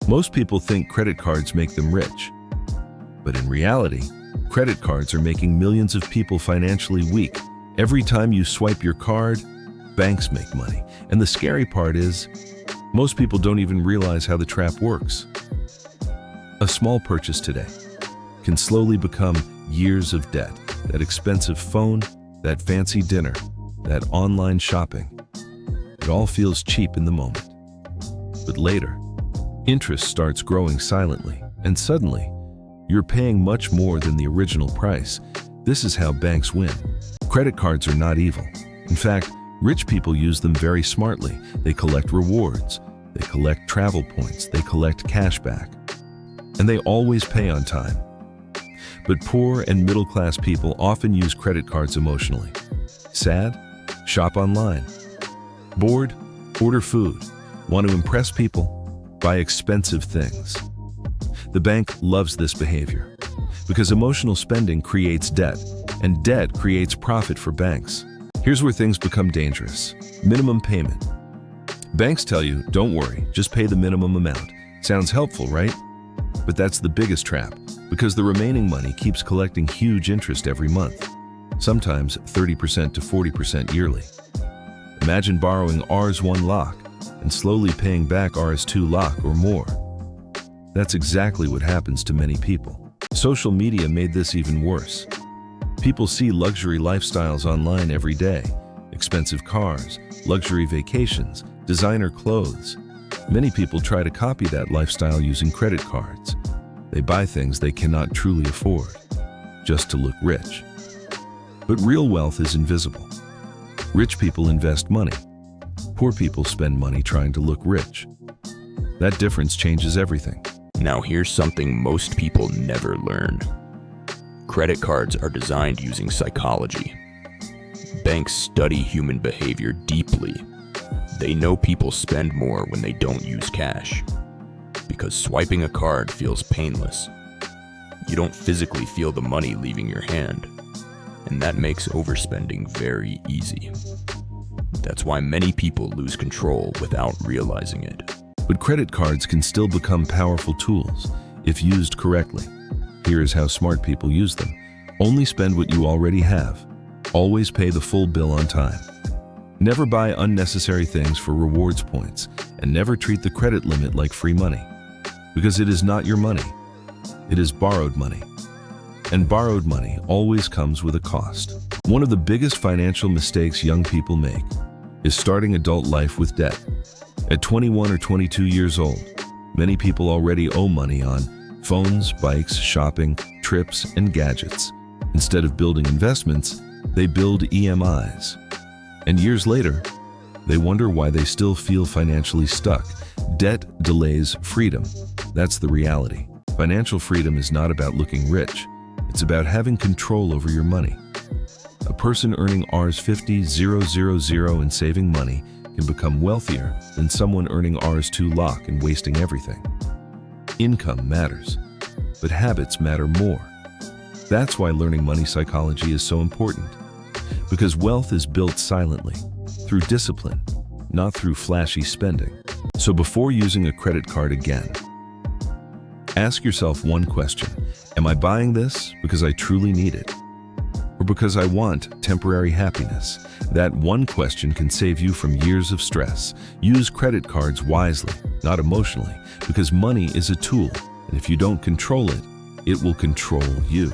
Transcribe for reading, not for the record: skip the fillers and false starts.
Most people think credit cards make them rich. But in reality, credit cards are making millions of people financially weak. Every time you swipe your card, banks make money. And the scary part is, most people don't even realize how the trap works. A small purchase today can slowly become years of debt. That expensive phone, that fancy dinner, that online shopping. It all feels cheap in the moment. But later, interest starts growing silently, and suddenly, you're paying much more than the original price. This is how banks win. Credit cards are not evil. In fact, rich people use them very smartly. They collect rewards, they collect travel points, they collect cashback, and they always pay on time. But poor and middle-class people often use credit cards emotionally. Sad? Shop online. Bored? Order food. Want to impress people? Buy expensive things. The bank loves this behavior because emotional spending creates debt, and debt creates profit for banks. Here's where things become dangerous. Minimum payment. Banks tell you, don't worry, just pay the minimum amount. Sounds helpful, right? But that's the biggest trap, because the remaining money keeps collecting huge interest every month, sometimes 30% to 40% yearly. Imagine borrowing Rs1 lakh and slowly paying back Rs2 lakh or more. That's exactly what happens to many people. Social media made this even worse. People see luxury lifestyles online every day. Expensive cars, luxury vacations, designer clothes. Many people try to copy that lifestyle using credit cards. They buy things they cannot truly afford, just to look rich. But real wealth is invisible. Rich people invest money. Poor people spend money trying to look rich. That difference changes everything. Now here's something most people never learn. Credit cards are designed using psychology. Banks study human behavior deeply. They know people spend more when they don't use cash, because swiping a card feels painless. You don't physically feel the money leaving your hand, and that makes overspending very easy. That's why many people lose control without realizing it. But credit cards can still become powerful tools if used correctly. Here is how smart people use them. Only spend what you already have. Always pay the full bill on time. Never buy unnecessary things for rewards points, and never treat the credit limit like free money. Because it is not your money. It is borrowed money. And borrowed money always comes with a cost. One of the biggest financial mistakes young people make is starting adult life with debt. At 21 or 22 years old, many people already owe money on phones, bikes, shopping, trips, and gadgets. Instead of building investments, they build EMIs. And years later, they wonder why they still feel financially stuck. Debt delays freedom. That's the reality. Financial freedom is not about looking rich. It's about having control over your money. A person earning Rs 50,000 and saving money can become wealthier than someone earning Rs2 lakh and wasting everything. Income matters, but habits matter more. That's why learning money psychology is so important. Because wealth is built silently, through discipline, not through flashy spending. So before using a credit card again, ask yourself one question. Am I buying this because I truly need it? Or because I want temporary happiness? That one question can save you from years of stress. Use credit cards wisely, not emotionally, because money is a tool, and if you don't control it, it will control you.